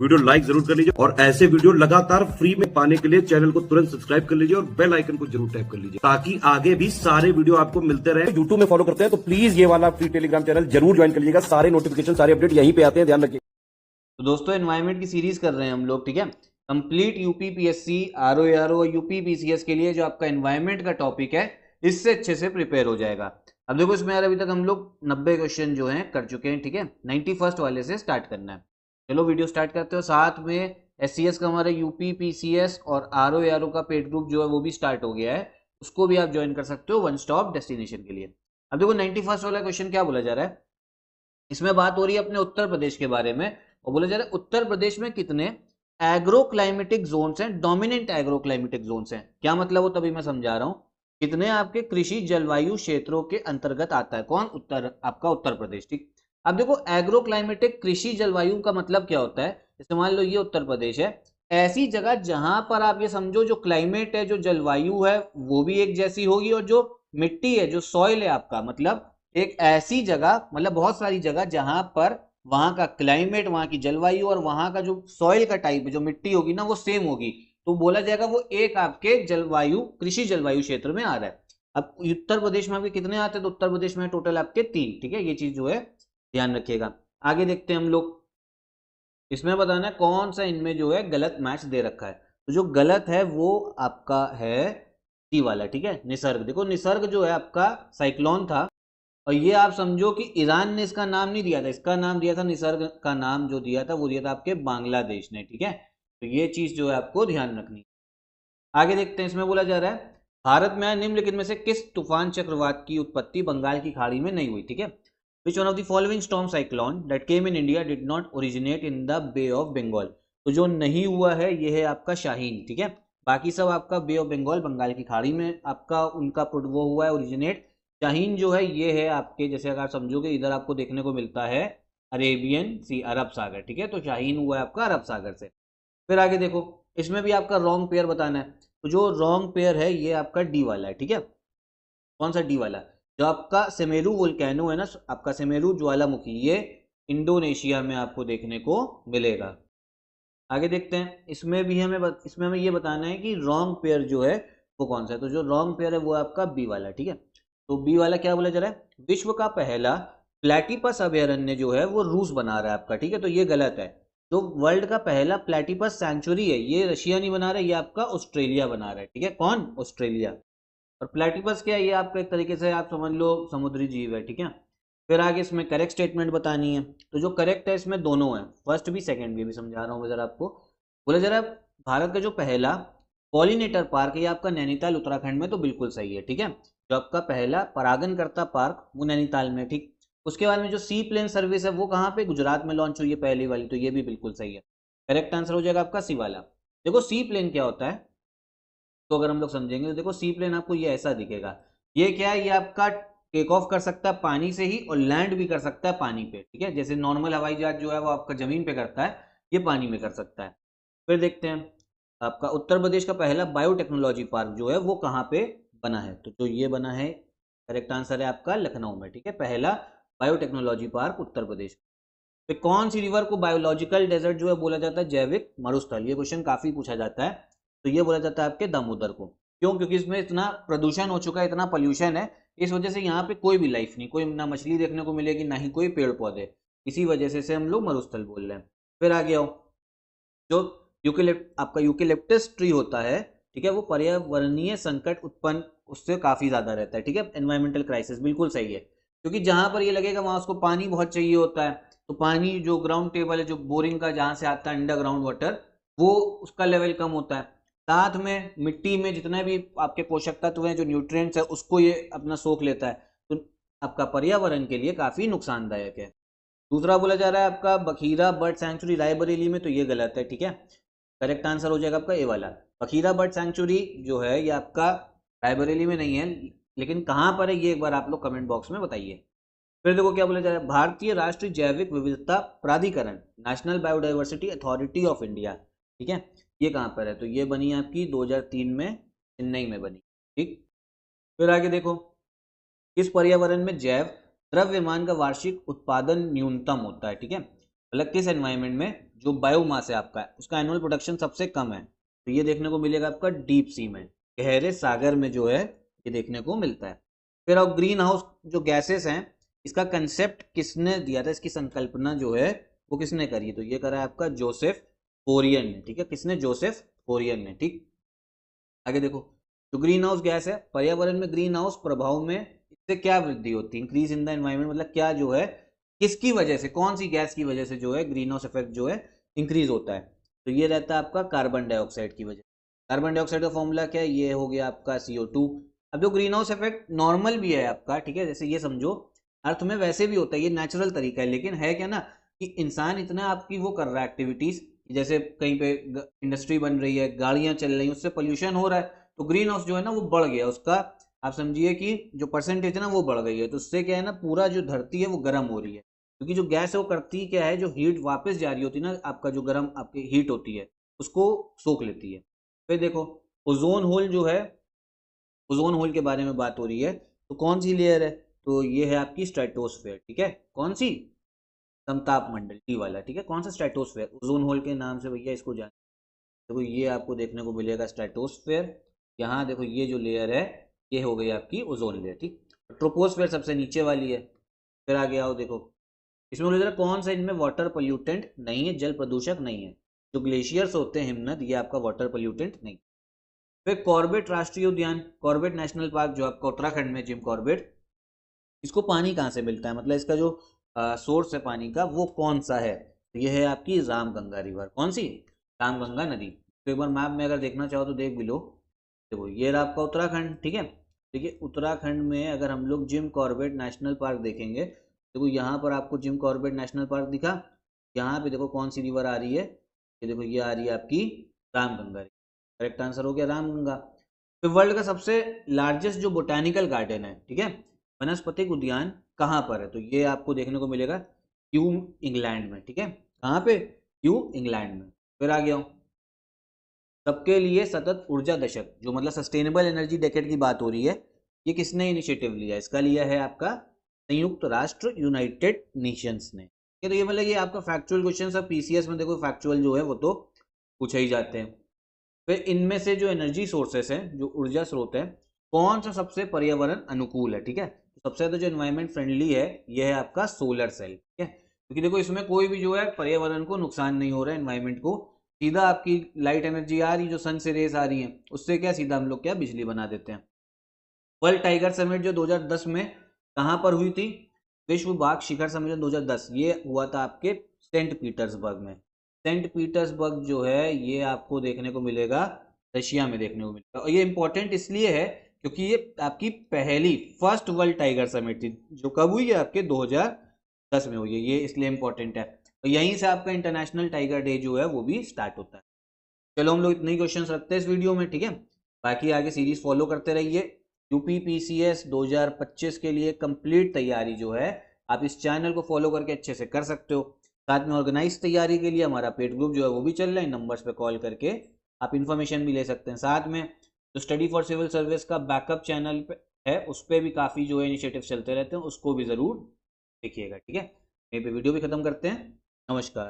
Video like जरूर कर लीजिए और ऐसे वीडियो लगातार फ्री में पाने के लिए चैनल को तुरंत सब्सक्राइब कर लीजिए और बेल आइकन को जरूर टैप कर लीजिए ताकि आगे भी सारे वीडियो आपको मिलते रहे। यूट्यूब में फॉलो करते हैं तो प्लीज ये वाला फ्री टेलीग्राम चैनल जरूर ज्वाइन कर लीजिएगा। सारे नोटिफिकेशन सारे अपडेट यहीं पे आते हैं, ध्यान रखिए। तो दोस्तों एनवायरमेंट की सीरीज कर रहे हैं हम लोग, ठीक है। कंप्लीट यूपी पीएससी आरओ और यूपी पीसीएस के लिए जो आपका एनवायरमेंट का टॉपिक है इससे अच्छे से प्रिपेयर हो जाएगा। अब देखो इसमें यार अभी तक हम लोग 90 क्वेश्चन जो हैं कर चुके हैं, ठीक है। 91st वाले से स्टार्ट करना है। चलो वीडियो स्टार्ट करते हो। साथ में एससीएस का हमारा यूपी पीसीएस और आरओ का पेड ग्रुप जो है वो भी स्टार्ट हो गया है, उसको भी आप ज्वाइन कर सकते हो वन स्टॉप डेस्टिनेशन के लिए। अब देखो 91st वाला क्वेश्चन क्या बोला जा रहा है, इसमें बात हो रही है अपने उत्तर प्रदेश के बारे में और बोला जा रहा है उत्तर प्रदेश में कितने एग्रो क्लाइमेटिक जोन्स हैं, डोमिनेंट एग्रो क्लाइमेटिक जोन्स हैं। क्या मतलब वो तभी मैं समझा रहा हूं। कितने आपके कृषि जलवायु क्षेत्रों के अंतर्गत आता है कौन, आपका उत्तर प्रदेश, ठीक। अब देखो एग्रो क्लाइमेटिक कृषि जलवायु का मतलब क्या होता है, जैसे मान लो ये उत्तर प्रदेश है, ऐसी जगह जहां पर आप ये समझो जो क्लाइमेट है, जो जलवायु है वो भी एक जैसी होगी और जो मिट्टी है, जो सॉइल है आपका, मतलब एक ऐसी जगह, मतलब बहुत सारी जगह जहां पर वहां का क्लाइमेट, वहां की जलवायु और वहां का जो सॉइल का टाइप है, जो मिट्टी होगी ना वो सेम होगी, तो बोला जाएगा वो एक आपके जलवायु कृषि जलवायु क्षेत्र में आ रहा है। अब उत्तर प्रदेश में आपके कितने आते हैं, तो उत्तर प्रदेश में टोटल आपके 3, ठीक है। ये चीज जो है ध्यान रखिएगा। आगे देखते हैं हम लोग, इसमें बताना है कौन सा इनमें जो है गलत मैच दे रखा है। तो जो गलत है वो आपका है सी वाला, ठीक है, निसर्ग। देखो निसर्ग जो है आपका साइक्लोन था और ये आप समझो कि ईरान ने इसका नाम नहीं दिया था, इसका नाम दिया था, निसर्ग का नाम जो दिया था वो दिया था आपके बांग्लादेश ने, ठीक है। तो ये चीज जो है आपको ध्यान रखनी। आगे देखते हैं, इसमें बोला जा रहा है भारत में निम्नलिखित में से किस तूफान चक्रवात की उत्पत्ति बंगाल की खाड़ी में नहीं हुई, ठीक है। Which one of the following storm cyclone that came in India did not originate in the Bay of Bengal. तो जो नहीं हुआ है ये है आपका शाहीन, ठीक है। बाकी सब आपका बे ऑफ बंगाल, बंगाल की खाड़ी में आपका उनका वो हुआ है ओरिजिनेट। शाहीन जो है ये है आपके, जैसे अगर आप समझोगे इधर आपको देखने को मिलता है अरेबियन सी, अरब सागर, ठीक है। तो शाहीन हुआ है आपका अरब सागर से। फिर आगे देखो, इसमें भी आपका रॉन्ग पेयर बताना है। तो जो रॉन्ग पेयर है ये आपका डी वाला है, ठीक है। कौन सा डी वाला, जो आपका सेमेरू वोल्केनो है ना, आपका सेमेरू ज्वालामुखी, ये इंडोनेशिया में आपको देखने को मिलेगा। आगे देखते हैं, इसमें हमें ये बताना है कि रॉन्ग पेयर जो है वो कौन सा है। तो जो रॉन्ग पेयर है वो आपका बी वाला, ठीक है। तो बी वाला क्या बोला जा रहा है, विश्व का पहला प्लेटिपस अभयारण्य जो है वो रूस बना रहा है आपका, ठीक है। तो ये गलत है। जो वर्ल्ड का पहला प्लेटिपस सेंचुरी है ये रशिया नहीं बना रहा है, ये आपका ऑस्ट्रेलिया बना रहा है, ठीक है। कौन, ऑस्ट्रेलिया। और प्लेटिपस क्या है, ये आपका एक तरीके से आप समझ लो समुद्री जीव है, ठीक है। फिर आगे इसमें करेक्ट स्टेटमेंट बतानी है। तो जो करेक्ट है इसमें दोनों है, फर्स्ट भी सेकंड भी, अभी समझा रहा हूँ मैं जरा आपको। बोला जरा भारत का जो पहला पॉलिनेटर पार्क है ये आपका नैनीताल उत्तराखंड में, तो बिल्कुल सही है, ठीक है। जो आपका पहला परागनकर्ता पार्क वो नैनीताल में, ठीक। उसके बाद में जो सी प्लेन सर्विस है वो कहाँ पे, गुजरात में लॉन्च हुई है पहली वाली, तो ये भी बिल्कुल सही है। करेक्ट आंसर हो जाएगा आपका सी वाला। देखो सी प्लेन क्या होता है, तो अगर हम लोग समझेंगे तो देखो सी प्लेन आपको ये ऐसा दिखेगा। ये क्या है, ये आपका टेक ऑफ कर सकता है पानी से ही और लैंड भी कर सकता है पानी पे, ठीक है। जैसे नॉर्मल हवाई जहाज जो है वो आपका जमीन पे करता है, ये पानी में कर सकता है। फिर देखते हैं आपका उत्तर प्रदेश का पहला बायोटेक्नोलॉजी पार्क जो है वो कहाँ पे बना है। तो जो ये बना है करेक्ट आंसर है आपका लखनऊ में, ठीक है। पहला बायोटेक्नोलॉजी पार्क उत्तर प्रदेश। फिर कौन सी रिवर को बायोलॉजिकल डेजर्ट जो है बोला जाता है, जैविक मरुस्थल। ये क्वेश्चन काफी पूछा जाता है। तो ये बोला जाता है आपके दामोदर को। क्यों, क्योंकि इसमें इतना प्रदूषण हो चुका है, इतना पॉल्यूशन है, इस वजह से यहाँ पे कोई भी लाइफ नहीं, कोई ना मछली देखने को मिलेगी ना ही कोई पेड़ पौधे, इसी वजह से हम लोग मरुस्थल बोल रहे हैं। फिर आगे आओ, जो आपका यूकेलिप्टस ट्री होता है, ठीक है, वो पर्यावरणीय संकट उत्पन्न उससे काफी ज्यादा रहता है, ठीक है। एनवायरमेंटल क्राइसिस बिल्कुल सही है, क्योंकि जहां पर ये लगेगा वहां उसको पानी बहुत चाहिए होता है। तो पानी जो ग्राउंड टेबल है, जो बोरिंग का जहां से आता है अंडरग्राउंड वाटर, वो उसका लेवल कम होता है। साथ में मिट्टी में जितने भी आपके पोषक तत्व हैं, जो न्यूट्रिएंट्स है, उसको ये अपना सोख लेता है। तो आपका पर्यावरण के लिए काफी नुकसानदायक है। दूसरा बोला जा रहा है आपका बखीरा बर्ड सैंक्चुरी रायबरेली में, तो ये गलत है, ठीक है। करेक्ट आंसर हो जाएगा आपका ए वाला। बखीरा बर्ड सैंक्चुरी जो है ये आपका रायबरेली में नहीं है, लेकिन कहाँ पर है ये एक बार आप लोग कमेंट बॉक्स में बताइए। फिर देखो क्या बोला जा रहा है, भारतीय राष्ट्रीय जैविक विविधता प्राधिकरण, national biodiversity authority of India, ठीक है, ये कहाँ पर है। तो ये बनी आपकी 2003 में चेन्नई में बनी, ठीक। फिर आगे देखो, किस पर्यावरण में जैव द्रव्यमान का वार्षिक उत्पादन न्यूनतम होता है, ठीक है। मतलब किस एनवायरमेंट में जो बायोमास है आपका, उसका एनुअल प्रोडक्शन सबसे कम है, तो ये देखने को मिलेगा आपका डीप सी में, गहरे सागर में जो है ये देखने को मिलता है। फिर अब ग्रीन हाउस जो गैसेस हैं, इसका कंसेप्ट किसने दिया था, इसकी संकल्पना जो है वो किसने करी, तो ये करा है आपका जोसेफ फोरियन ने, ठीक है, किसने, जोसेफ फोरियन ने, ठीक। आगे देखो, जो ग्रीन हाउस गैस है, पर्यावरण में ग्रीन हाउस प्रभाव में इससे क्या वृद्धि होती है, इंक्रीज इन द एनवायरमेंट, मतलब क्या जो है, किसकी वजह से, कौन सी गैस की वजह से जो है ग्रीन हाउस इफेक्ट जो है इंक्रीज होता है, तो ये रहता है आपका कार्बन डाइऑक्साइड की वजह। कार्बन डाइऑक्साइड का फॉर्मूला क्या है, ये हो गया आपका CO2। अब जो ग्रीन हाउस इफेक्ट नॉर्मल भी है आपका, ठीक है, जैसे ये समझो अर्थ में वैसे भी होता है, ये नेचुरल तरीका है, लेकिन है क्या ना कि इंसान इतना आपकी वो कर रहा है एक्टिविटीज, जैसे कहीं पे इंडस्ट्री बन रही है, गाड़ियां चल रही हैं, उससे पोल्यूशन हो रहा है, तो ग्रीन हाउस जो है ना वो बढ़ गया, उसका आप समझिए कि जो परसेंटेज है ना वो बढ़ गई है, तो उससे क्या है ना पूरा जो धरती है वो गर्म हो रही है, क्योंकि जो गैस है वो करती क्या है, जो हीट वापस जा रही होती है ना, आपका जो गर्म आपकी हीट होती है उसको सोख लेती है। फिर देखो, ओजोन होल जो है, ओजोन होल के बारे में बात हो रही है, तो कौन सी लेयर है, तो ये है आपकी स्ट्रेटोस्फेयर, ठीक है, कौन सी, समताप मंडल टी वाला, ठीक है, कौन सा, स्ट्रेटोस्फेयर, ओजोन होल के नाम से भैया इसको जान। देखो ये आपको देखने को मिलेगा स्ट्रेटोस्फेयर, यहाँ देखो ये जो लेयर है ये हो गई आपकी ओजोन लेयर, ठीक। ट्रोपोस्फेयर सबसे नीचे वाली है। फिर आगे आओ, देखो इसमें बोले जरा कौन सा इनमें वाटर पोल्यूटेंट नहीं है, जल प्रदूषक नहीं है, जो ग्लेशियर्स होते हैं हिमनद, ये आपका वाटर पोल्यूटेंट नहीं। फिर कॉर्बेट राष्ट्रीय उद्यान, कॉर्बेट नेशनल पार्क जो आपका उत्तराखंड में, जिम कॉर्बेट, इसको पानी कहाँ से मिलता है, मतलब इसका जो सोर्स है पानी का वो कौन सा है, तो ये है आपकी रामगंगा रिवर, कौन सी, रामगंगा नदी। तो एक बार मैप में अगर देखना चाहो तो देख भी लो, देखो ये रहा आपका उत्तराखंड, ठीक है। देखिए उत्तराखंड में अगर हम लोग जिम कॉर्बेट नेशनल पार्क देखेंगे, देखो यहाँ पर आपको जिम कॉर्बेट नेशनल पार्क दिखा, यहाँ पे देखो कौन सी रिवर आ रही है, ये देखो ये आ रही है आपकी रामगंगा, करेक्ट आंसर हो गया रामगंगा। फिर वर्ल्ड का सबसे लार्जेस्ट जो बोटानिकल गार्डन है, ठीक है, वनस्पतिक उद्यान कहाँ पर है, तो ये आपको देखने को मिलेगा क्यू इंग्लैंड में, ठीक है, कहाँ पे, क्यू इंग्लैंड में। फिर आ गया सबके लिए सतत ऊर्जा दशक, जो मतलब सस्टेनेबल एनर्जी डेकेड की बात हो रही है, ये किसने इनिशिएटिव लिया, इसका लिया है आपका संयुक्त राष्ट्र यूनाइटेड नेशंस ने। तो ये मतलब ये आपका फैक्चुअल क्वेश्चन, सब पीसीएस में देखो फैक्चुअल जो है वो तो पूछे ही जाते हैं। फिर इनमें से जो एनर्जी सोर्सेस हैं, जो ऊर्जा स्रोत है, कौन सा सबसे पर्यावरण अनुकूल है, ठीक है, तो सबसे ज्यादा जो एनवायरमेंट फ्रेंडली है ये है आपका सोलर सेल, ठीक है, क्योंकि देखो इसमें कोई भी जो है पर्यावरण को नुकसान नहीं हो रहा है, एनवायरमेंट को, सीधा आपकी लाइट एनर्जी आ रही जो सन से रेस आ रही है, उससे क्या सीधा हम लोग क्या बिजली बना देते हैं। वर्ल्ड टाइगर समिट जो 2010 में कहाँ पर हुई थी, विश्व बाघ शिखर सम्मेलन 2010, ये हुआ था आपके सेंट पीटर्सबर्ग में। सेंट पीटर्सबर्ग जो है ये आपको देखने को मिलेगा रशिया में देखने को मिलेगा, और ये इंपॉर्टेंट इसलिए है क्योंकि ये आपकी पहली फर्स्ट वर्ल्ड टाइगर समिट थी, जो कब हुई है आपके 2010 में हुई है, ये इसलिए इंपॉर्टेंट है, और यहीं से आपका इंटरनेशनल टाइगर डे जो है वो भी स्टार्ट होता है। चलो हम लोग इतने ही क्वेश्चंस रखते हैं इस वीडियो में, ठीक है, बाकी आगे सीरीज फॉलो करते रहिए। यूपीपीसीएस 2025 के लिए कंप्लीट तैयारी जो है आप इस चैनल को फॉलो करके अच्छे से कर सकते हो। साथ में ऑर्गेनाइज तैयारी के लिए हमारा पेड ग्रुप जो है वो भी चल रहा है, नंबर्स पे कॉल करके आप इन्फॉर्मेशन भी ले सकते हैं। साथ में जो स्टडी फॉर सिविल सर्विस का बैकअप चैनल पे है, उस पर भी काफ़ी जो है इनिशिएटिव चलते रहते हैं, उसको भी ज़रूर देखिएगा, ठीक है। यहीं पे वीडियो भी खत्म करते हैं, नमस्कार।